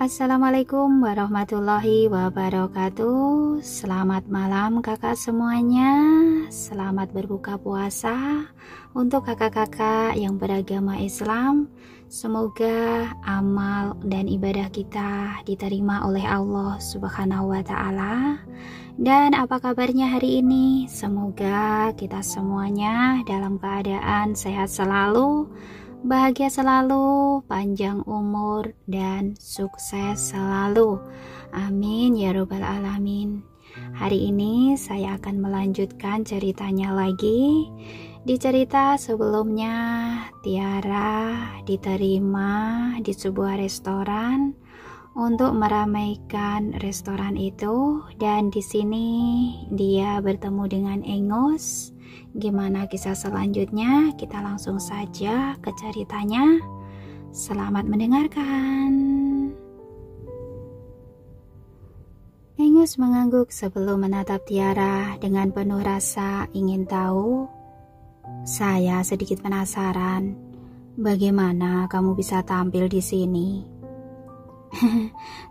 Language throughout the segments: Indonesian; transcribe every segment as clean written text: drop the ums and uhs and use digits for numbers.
Assalamualaikum warahmatullahi wabarakatuh. Selamat malam kakak semuanya. Selamat berbuka puasa untuk kakak-kakak yang beragama Islam. Semoga amal dan ibadah kita diterima oleh Allah Subhanahu wa Ta'ala. Dan apa kabarnya hari ini? Semoga kita semuanya dalam keadaan sehat selalu, bahagia selalu, panjang umur, dan sukses selalu. Amin ya robbal alamin. Hari ini saya akan melanjutkan ceritanya lagi. Di cerita sebelumnya, Tiara diterima di sebuah restoran untuk meramaikan restoran itu, dan di sini dia bertemu dengan Engos. Gimana kisah selanjutnya? Kita langsung saja ke ceritanya. Selamat mendengarkan. Engos mengangguk sebelum menatap Tiara dengan penuh rasa ingin tahu. Saya sedikit penasaran, bagaimana kamu bisa tampil di sini?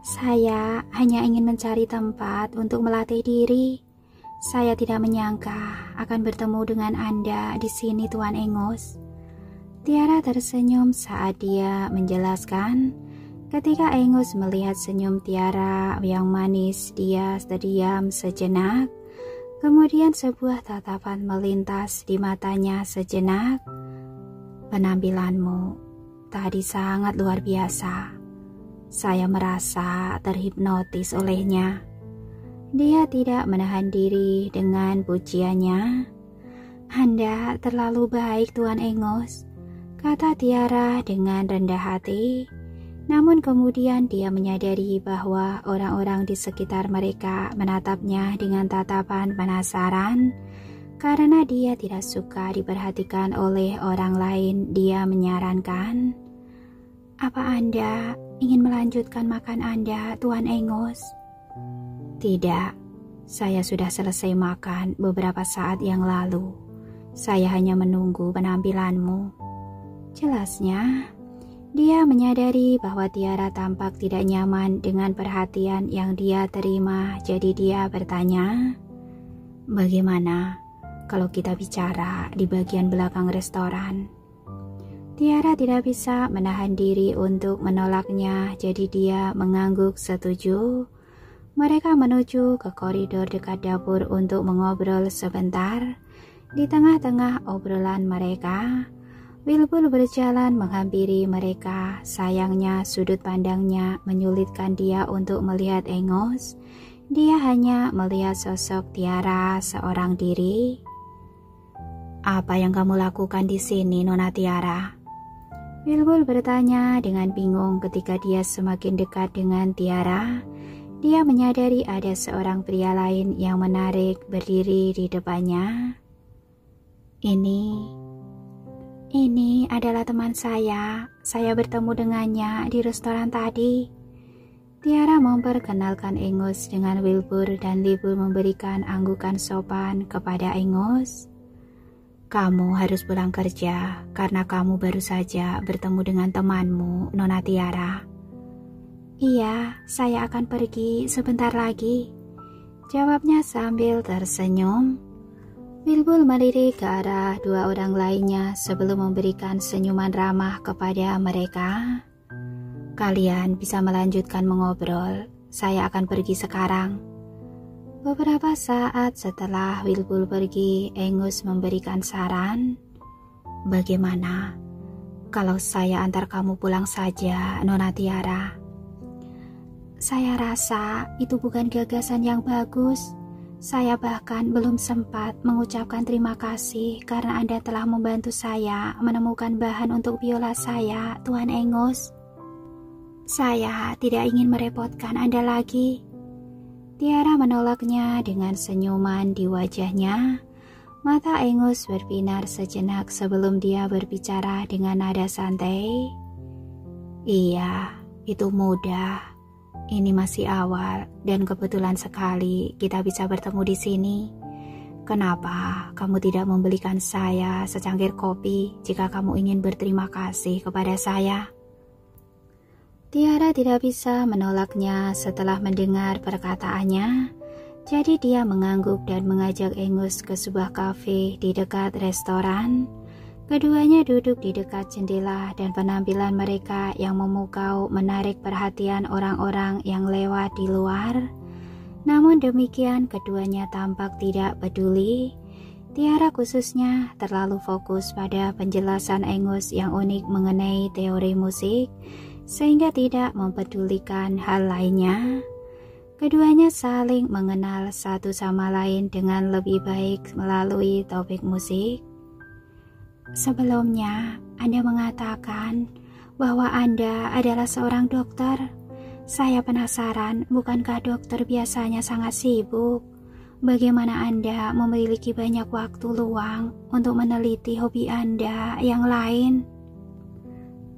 Saya hanya ingin mencari tempat untuk melatih diri. Saya tidak menyangka akan bertemu dengan Anda di sini, Tuan Engos. Tiara tersenyum saat dia menjelaskan. Ketika Engos melihat senyum Tiara yang manis, dia terdiam sejenak. Kemudian sebuah tatapan melintas di matanya sejenak. Penampilanmu tadi sangat luar biasa. Saya merasa terhipnotis olehnya. Dia tidak menahan diri dengan pujiannya. Anda terlalu baik, Tuan Engos, kata Tiara dengan rendah hati. Namun kemudian dia menyadari bahwa orang-orang di sekitar mereka menatapnya dengan tatapan penasaran. Karena dia tidak suka diperhatikan oleh orang lain, dia menyarankan, "Apa Anda ingin melanjutkan makan Anda, Tuan Engos?" "Tidak, saya sudah selesai makan beberapa saat yang lalu. Saya hanya menunggu penampilanmu," jelasnya. Dia menyadari bahwa Tiara tampak tidak nyaman dengan perhatian yang dia terima, jadi dia bertanya, "Bagaimana kalau kita bicara di bagian belakang restoran?" Tiara tidak bisa menahan diri untuk menolaknya, jadi dia mengangguk setuju. Mereka menuju ke koridor dekat dapur untuk mengobrol sebentar. Di tengah-tengah obrolan mereka, Wilbur berjalan menghampiri mereka. Sayangnya sudut pandangnya menyulitkan dia untuk melihat Engos. Dia hanya melihat sosok Tiara seorang diri. "Apa yang kamu lakukan di sini, Nona Tiara?" Wilbur bertanya dengan bingung ketika dia semakin dekat dengan Tiara. Dia menyadari ada seorang pria lain yang menarik berdiri di depannya. Ini adalah teman saya. Saya bertemu dengannya di restoran tadi." Tiara memperkenalkan Engos dengan Wilbur dan Wilbur memberikan anggukan sopan kepada Engos. "Kamu harus pulang kerja karena kamu baru saja bertemu dengan temanmu, Nona Tiara." "Iya, saya akan pergi sebentar lagi," jawabnya sambil tersenyum. Wilbur melirik ke arah dua orang lainnya sebelum memberikan senyuman ramah kepada mereka. "Kalian bisa melanjutkan mengobrol. Saya akan pergi sekarang." Beberapa saat setelah Wilbur pergi, Engos memberikan saran. "Bagaimana kalau saya antar kamu pulang saja, Nona Tiara?" "Saya rasa itu bukan gagasan yang bagus. Saya bahkan belum sempat mengucapkan terima kasih karena Anda telah membantu saya menemukan bahan untuk biola saya, Tuan Engos. Saya tidak ingin merepotkan Anda lagi." Tiara menolaknya dengan senyuman di wajahnya. Mata Engos berbinar sejenak sebelum dia berbicara dengan nada santai. "Iya, itu mudah. Ini masih awal dan kebetulan sekali kita bisa bertemu di sini. Kenapa kamu tidak membelikan saya secangkir kopi jika kamu ingin berterima kasih kepada saya?" Tiara tidak bisa menolaknya setelah mendengar perkataannya. Jadi dia mengangguk dan mengajak Engus ke sebuah kafe di dekat restoran. Keduanya duduk di dekat jendela dan penampilan mereka yang memukau menarik perhatian orang-orang yang lewat di luar. Namun demikian keduanya tampak tidak peduli. Tiara khususnya terlalu fokus pada penjelasan Engus yang unik mengenai teori musik, sehingga tidak mempedulikan hal lainnya. Keduanya saling mengenal satu sama lain dengan lebih baik melalui topik musik. Sebelumnya, Anda mengatakan bahwa Anda adalah seorang dokter. Saya penasaran, bukankah dokter biasanya sangat sibuk? Bagaimana Anda memiliki banyak waktu luang untuk meneliti hobi Anda yang lain?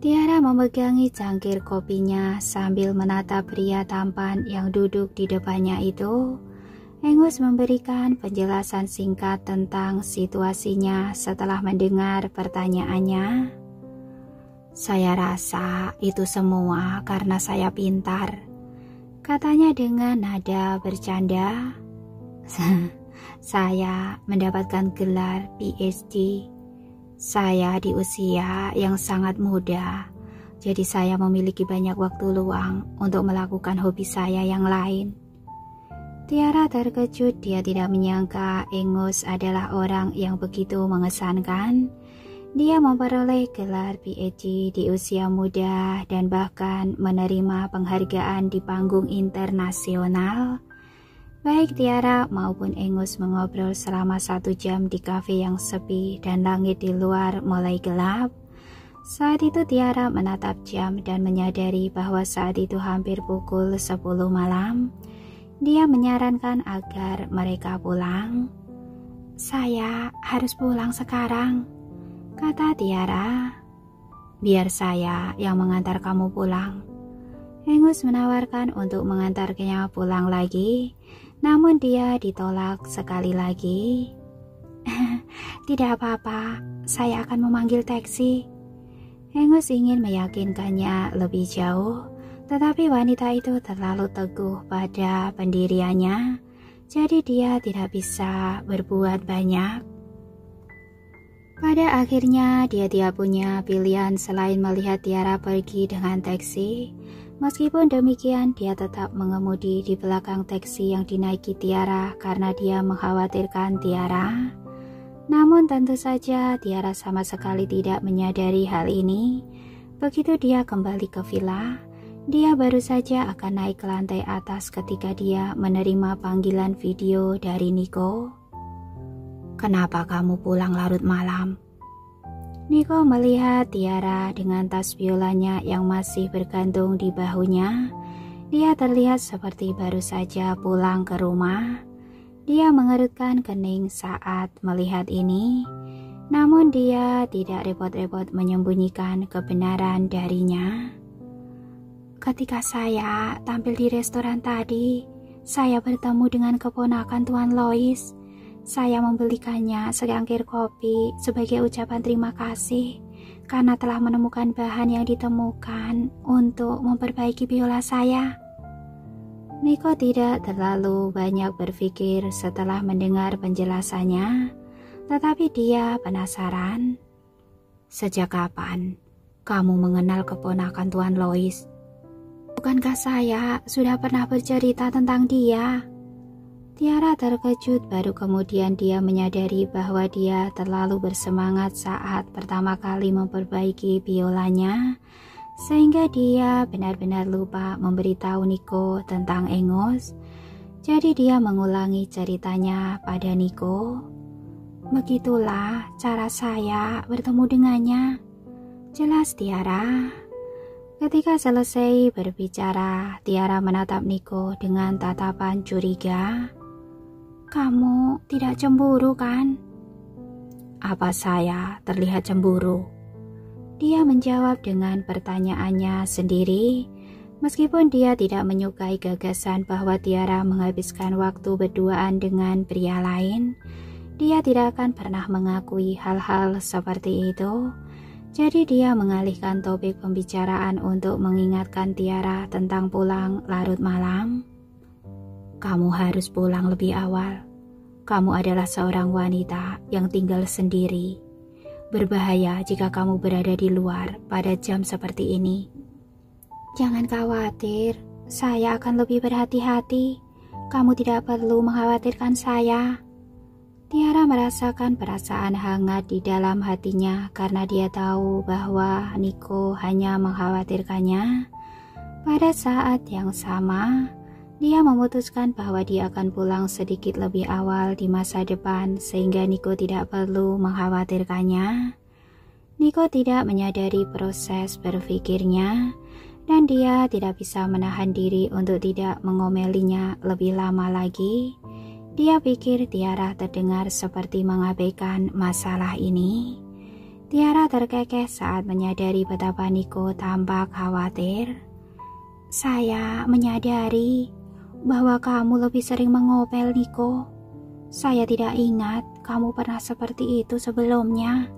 Tiara memegangi cangkir kopinya sambil menatap pria tampan yang duduk di depannya itu. Engus memberikan penjelasan singkat tentang situasinya setelah mendengar pertanyaannya. Saya rasa itu semua karena saya pintar, katanya dengan nada bercanda. Saya mendapatkan gelar PhD. Saya di usia yang sangat muda, jadi saya memiliki banyak waktu luang untuk melakukan hobi saya yang lain. Tiara terkejut, dia tidak menyangka Engus adalah orang yang begitu mengesankan. Dia memperoleh gelar PhD di usia muda dan bahkan menerima penghargaan di panggung internasional. Baik Tiara maupun Engus mengobrol selama 1 jam di kafe yang sepi dan langit di luar mulai gelap. Saat itu Tiara menatap jam dan menyadari bahwa saat itu hampir pukul 10 malam. Dia menyarankan agar mereka pulang. Saya harus pulang sekarang, kata Tiara. Biar saya yang mengantar kamu pulang. Engus menawarkan untuk mengantarnya pulang lagi. Namun dia ditolak sekali lagi. Tidak apa-apa, saya akan memanggil taksi. Engus ingin meyakinkannya lebih jauh, tetapi wanita itu terlalu teguh pada pendiriannya, jadi dia tidak bisa berbuat banyak. Pada akhirnya dia tidak punya pilihan selain melihat Tiara pergi dengan taksi. Meskipun demikian, dia tetap mengemudi di belakang taksi yang dinaiki Tiara karena dia mengkhawatirkan Tiara. Namun tentu saja Tiara sama sekali tidak menyadari hal ini. Begitu dia kembali ke villa, dia baru saja akan naik ke lantai atas ketika dia menerima panggilan video dari Nico. Kenapa kamu pulang larut malam? Nico melihat Tiara dengan tas biolanya yang masih bergantung di bahunya. Dia terlihat seperti baru saja pulang ke rumah. Dia mengerutkan kening saat melihat ini, namun dia tidak repot-repot menyembunyikan kebenaran darinya. Ketika saya tampil di restoran tadi, saya bertemu dengan keponakan Tuan Lois. Saya membelikannya secangkir kopi sebagai ucapan terima kasih karena telah menemukan bahan yang ditemukan untuk memperbaiki biola saya. Nico tidak terlalu banyak berpikir setelah mendengar penjelasannya, tetapi dia penasaran. Sejak kapan kamu mengenal keponakan Tuan Lois? Bukankah saya sudah pernah bercerita tentang dia? Tiara terkejut, baru kemudian dia menyadari bahwa dia terlalu bersemangat saat pertama kali memperbaiki biolanya, sehingga dia benar-benar lupa memberitahu Nico tentang Engus. Jadi dia mengulangi ceritanya pada Nico. Begitulah cara saya bertemu dengannya. Jelas Tiara. Ketika selesai berbicara, Tiara menatap Nico dengan tatapan curiga. Kamu tidak cemburu kan? Apa saya terlihat cemburu? Dia menjawab dengan pertanyaannya sendiri. Meskipun dia tidak menyukai gagasan bahwa Tiara menghabiskan waktu berduaan dengan pria lain, dia tidak akan pernah mengakui hal-hal seperti itu. Jadi dia mengalihkan topik pembicaraan untuk mengingatkan Tiara tentang pulang larut malam. Kamu harus pulang lebih awal. Kamu adalah seorang wanita yang tinggal sendiri. Berbahaya jika kamu berada di luar pada jam seperti ini. Jangan khawatir, saya akan lebih berhati-hati. Kamu tidak perlu mengkhawatirkan saya. Tiara merasakan perasaan hangat di dalam hatinya karena dia tahu bahwa Niko hanya mengkhawatirkannya. Pada saat yang sama, dia memutuskan bahwa dia akan pulang sedikit lebih awal di masa depan sehingga Niko tidak perlu mengkhawatirkannya. Niko tidak menyadari proses berpikirnya dan dia tidak bisa menahan diri untuk tidak mengomelinya lebih lama lagi. Dia pikir Tiara terdengar seperti mengabaikan masalah ini. Tiara terkekeh saat menyadari betapa Niko tampak khawatir. Saya menyadari bahwa kamu lebih sering mengomel, Niko. Saya tidak ingat kamu pernah seperti itu sebelumnya.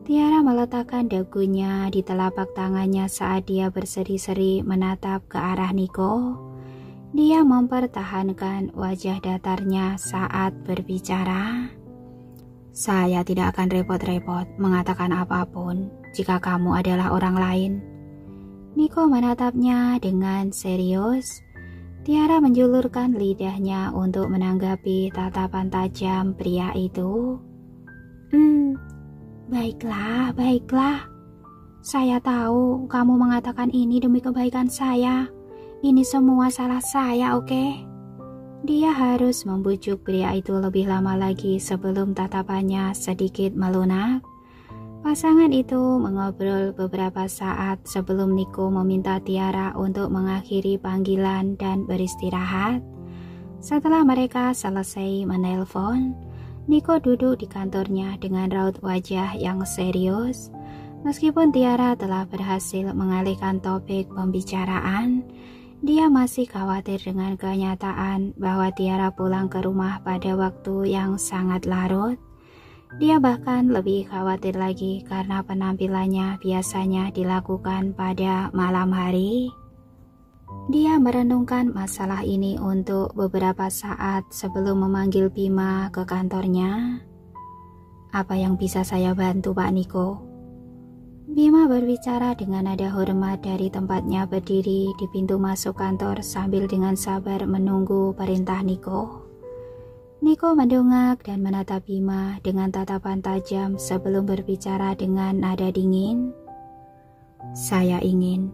Tiara meletakkan dagunya di telapak tangannya saat dia berseri-seri menatap ke arah Niko. Dia mempertahankan wajah datarnya saat berbicara. Saya tidak akan repot-repot mengatakan apapun jika kamu adalah orang lain. Niko menatapnya dengan serius. Tiara menjulurkan lidahnya untuk menanggapi tatapan tajam pria itu. Baiklah. Saya tahu kamu mengatakan ini demi kebaikan saya. Ini semua salah saya, oke? Dia harus membujuk pria itu lebih lama lagi sebelum tatapannya sedikit melunak. Pasangan itu mengobrol beberapa saat sebelum Niko meminta Tiara untuk mengakhiri panggilan dan beristirahat. Setelah mereka selesai menelpon, Niko duduk di kantornya dengan raut wajah yang serius. Meskipun Tiara telah berhasil mengalihkan topik pembicaraan, dia masih khawatir dengan kenyataan bahwa Tiara pulang ke rumah pada waktu yang sangat larut. Dia bahkan lebih khawatir lagi karena penampilannya biasanya dilakukan pada malam hari. Dia merenungkan masalah ini untuk beberapa saat sebelum memanggil Bima ke kantornya. Apa yang bisa saya bantu, Pak Niko? Bima berbicara dengan nada hormat dari tempatnya berdiri di pintu masuk kantor sambil dengan sabar menunggu perintah Niko. Niko mendongak dan menatap Bima dengan tatapan tajam sebelum berbicara dengan nada dingin. Saya ingin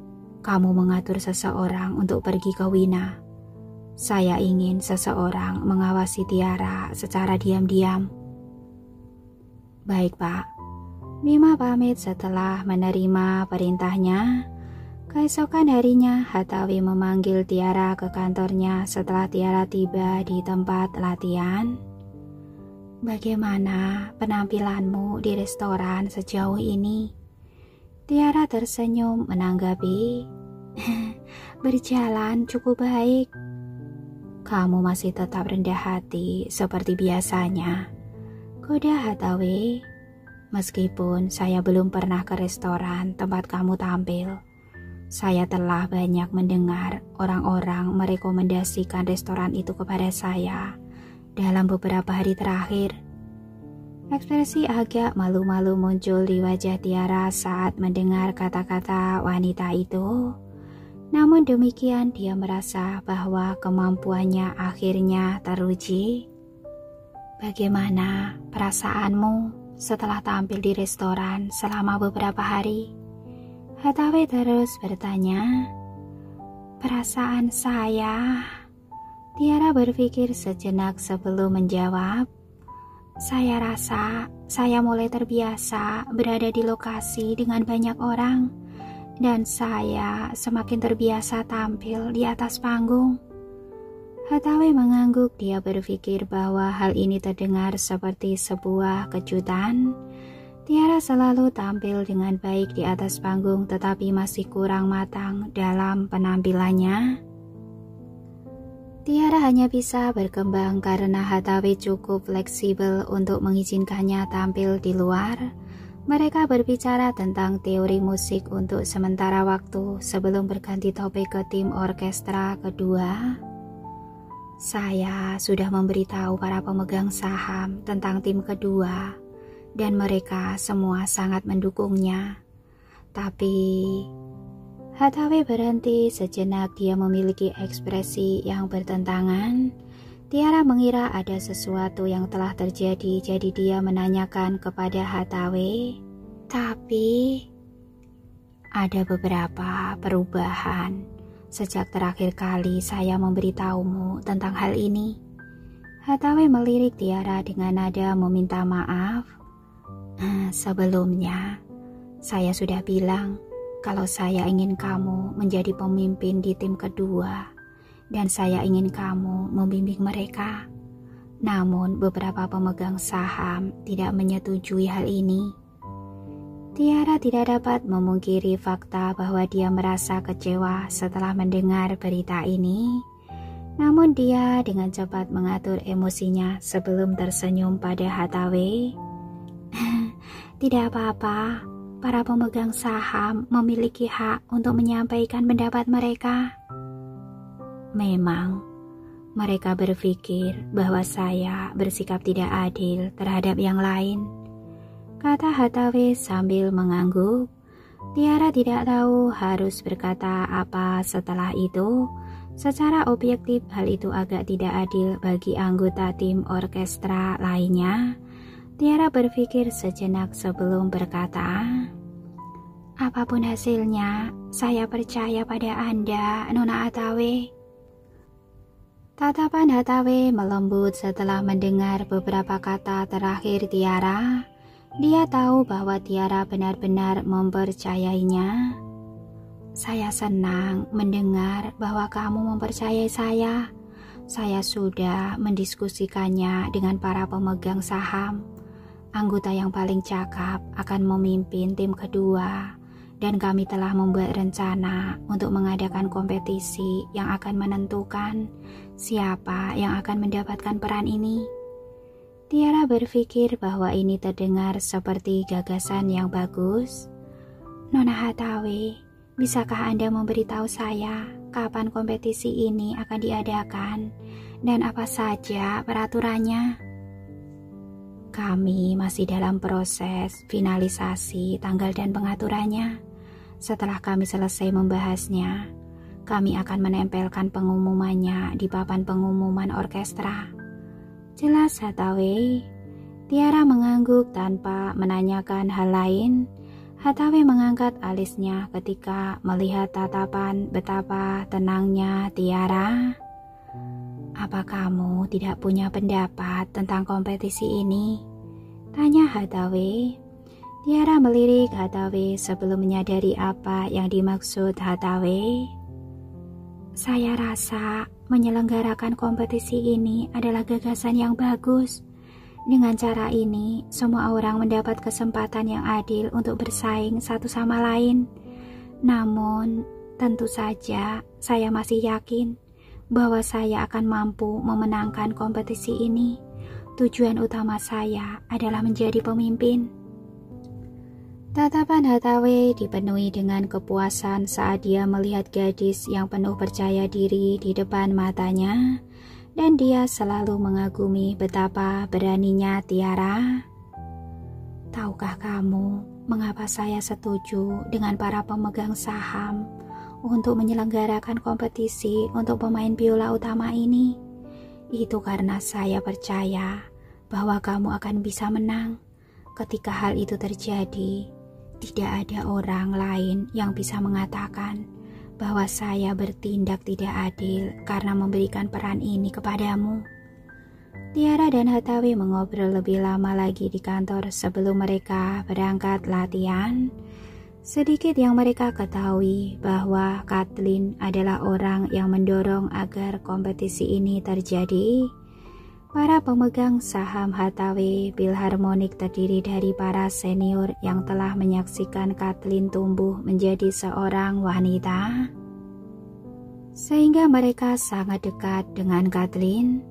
kamu mengatur seseorang untuk pergi ke Wina. Saya ingin seseorang mengawasi Tiara secara diam-diam. Baik, Pak. Bima pamit setelah menerima perintahnya. Keesokan harinya, Hatawi memanggil Tiara ke kantornya setelah Tiara tiba di tempat latihan. Bagaimana penampilanmu di restoran sejauh ini? Tiara tersenyum menanggapi. Berjalan cukup baik. Kamu masih tetap rendah hati seperti biasanya, goda Hatawi. Meskipun saya belum pernah ke restoran tempat kamu tampil, saya telah banyak mendengar orang-orang merekomendasikan restoran itu kepada saya dalam beberapa hari terakhir. Ekspresi agak malu-malu muncul di wajah Tiara saat mendengar kata-kata wanita itu. Namun demikian dia merasa bahwa kemampuannya akhirnya teruji. Bagaimana perasaanmu setelah tampil di restoran selama beberapa hari? Hatawi terus bertanya. Perasaan saya, Tiara berpikir sejenak sebelum menjawab. Saya rasa saya mulai terbiasa berada di lokasi dengan banyak orang, dan saya semakin terbiasa tampil di atas panggung. Hatawi mengangguk. Dia berpikir bahwa hal ini terdengar seperti sebuah kejutan. Tiara selalu tampil dengan baik di atas panggung tetapi masih kurang matang dalam penampilannya. Tiara hanya bisa berkembang karena Hatawi cukup fleksibel untuk mengizinkannya tampil di luar. Mereka berbicara tentang teori musik untuk sementara waktu sebelum berganti topik ke tim orkestra kedua. Saya sudah memberitahu para pemegang saham tentang tim kedua dan mereka semua sangat mendukungnya. Tapi Hathaway berhenti sejenak, dia memiliki ekspresi yang bertentangan. Tiara mengira ada sesuatu yang telah terjadi, jadi dia menanyakan kepada Hathaway, "Tapi ada beberapa perubahan sejak terakhir kali saya memberitahumu tentang hal ini." Hathaway melirik Tiara dengan nada meminta maaf. "Sebelumnya, saya sudah bilang kalau saya ingin kamu menjadi pemimpin di tim kedua. Dan saya ingin kamu membimbing mereka. Namun beberapa pemegang saham tidak menyetujui hal ini." Tiara tidak dapat memungkiri fakta bahwa dia merasa kecewa setelah mendengar berita ini. Namun dia dengan cepat mengatur emosinya sebelum tersenyum pada Hathaway. "Tidak apa-apa, para pemegang saham memiliki hak untuk menyampaikan pendapat mereka." "Memang, mereka berpikir bahwa saya bersikap tidak adil terhadap yang lain," kata Hathaway sambil mengangguk. Tiara tidak tahu harus berkata apa setelah itu. Secara objektif, hal itu agak tidak adil bagi anggota tim orkestra lainnya. Tiara berpikir sejenak sebelum berkata, "Apapun hasilnya, saya percaya pada Anda, Nona Hathaway." Tatapan Hathaway melembut setelah mendengar beberapa kata terakhir Tiara. Dia tahu bahwa Tiara benar-benar mempercayainya. "Saya senang mendengar bahwa kamu mempercayai saya. Saya sudah mendiskusikannya dengan para pemegang saham. Anggota yang paling cakap akan memimpin tim kedua. Dan kami telah membuat rencana untuk mengadakan kompetisi yang akan menentukan siapa yang akan mendapatkan peran ini." Tiara berpikir bahwa ini terdengar seperti gagasan yang bagus. "Nona Hathaway, bisakah Anda memberitahu saya kapan kompetisi ini akan diadakan dan apa saja peraturannya?" "Kami masih dalam proses finalisasi tanggal dan pengaturannya. Setelah kami selesai membahasnya, kami akan menempelkan pengumumannya di papan pengumuman orkestra," jelas Hathaway. Tiara mengangguk tanpa menanyakan hal lain. Hathaway mengangkat alisnya ketika melihat tatapan betapa tenangnya Tiara. "Apa kamu tidak punya pendapat tentang kompetisi ini?" tanya Hathaway. Tiara melirik Hathaway sebelum menyadari apa yang dimaksud Hathaway. "Saya rasa menyelenggarakan kompetisi ini adalah gagasan yang bagus. Dengan cara ini, semua orang mendapat kesempatan yang adil untuk bersaing satu sama lain. Namun, tentu saja saya masih yakin bahwa saya akan mampu memenangkan kompetisi ini. Tujuan utama saya adalah menjadi pemimpin." Tatapan Hathaway dipenuhi dengan kepuasan saat dia melihat gadis yang penuh percaya diri di depan matanya, dan dia selalu mengagumi betapa beraninya Tiara. "Tahukah kamu mengapa saya setuju dengan para pemegang saham untuk menyelenggarakan kompetisi untuk pemain biola utama ini? Itu karena saya percaya bahwa kamu akan bisa menang. Ketika hal itu terjadi, tidak ada orang lain yang bisa mengatakan bahwa saya bertindak tidak adil karena memberikan peran ini kepadamu." Tiara dan Hathaway mengobrol lebih lama lagi di kantor sebelum mereka berangkat latihan. Sedikit yang mereka ketahui bahwa Kathleen adalah orang yang mendorong agar kompetisi ini terjadi. Para pemegang saham Hathaway Philharmonic terdiri dari para senior yang telah menyaksikan Kathleen tumbuh menjadi seorang wanita, sehingga mereka sangat dekat dengan Kathleen.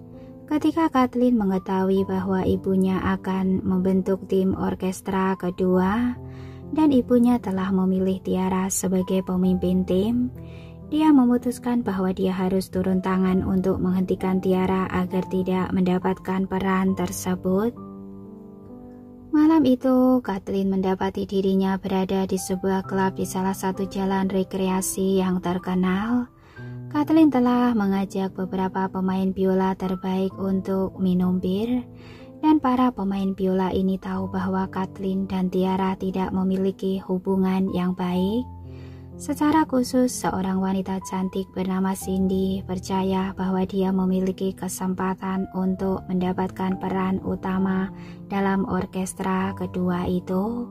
Ketika Kathleen mengetahui bahwa ibunya akan membentuk tim orkestra kedua dan ibunya telah memilih Tiara sebagai pemimpin tim, dia memutuskan bahwa dia harus turun tangan untuk menghentikan Tiara agar tidak mendapatkan peran tersebut. Malam itu, Kathleen mendapati dirinya berada di sebuah klub di salah satu jalan rekreasi yang terkenal. Kathleen telah mengajak beberapa pemain biola terbaik untuk minum bir, dan para pemain biola ini tahu bahwa Kathleen dan Tiara tidak memiliki hubungan yang baik. Secara khusus, seorang wanita cantik bernama Cindy percaya bahwa dia memiliki kesempatan untuk mendapatkan peran utama dalam orkestra kedua itu.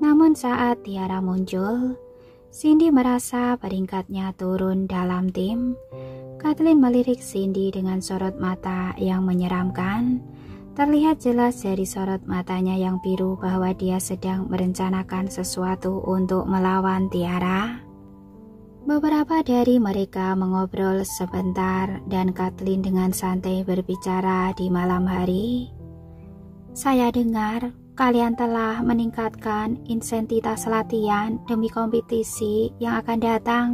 Namun saat Tiara muncul, Cindy merasa peringkatnya turun dalam tim. Kathleen melirik Cindy dengan sorot mata yang menyeramkan. Terlihat jelas dari sorot matanya yang biru bahwa dia sedang merencanakan sesuatu untuk melawan Tiara. Beberapa dari mereka mengobrol sebentar dan Kathleen dengan santai berbicara di malam hari. "Saya dengar kalian telah meningkatkan intensitas latihan demi kompetisi yang akan datang.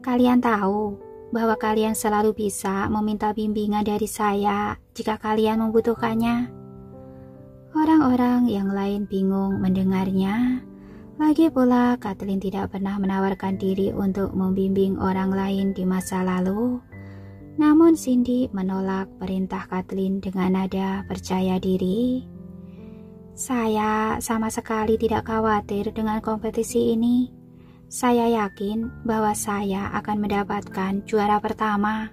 Kalian tahu bahwa kalian selalu bisa meminta bimbingan dari saya jika kalian membutuhkannya." Orang-orang yang lain bingung mendengarnya. Lagi pula, Kathleen tidak pernah menawarkan diri untuk membimbing orang lain di masa lalu. Namun Cindy menolak perintah Kathleen dengan nada percaya diri. "Saya sama sekali tidak khawatir dengan kompetisi ini. Saya yakin bahwa saya akan mendapatkan juara pertama."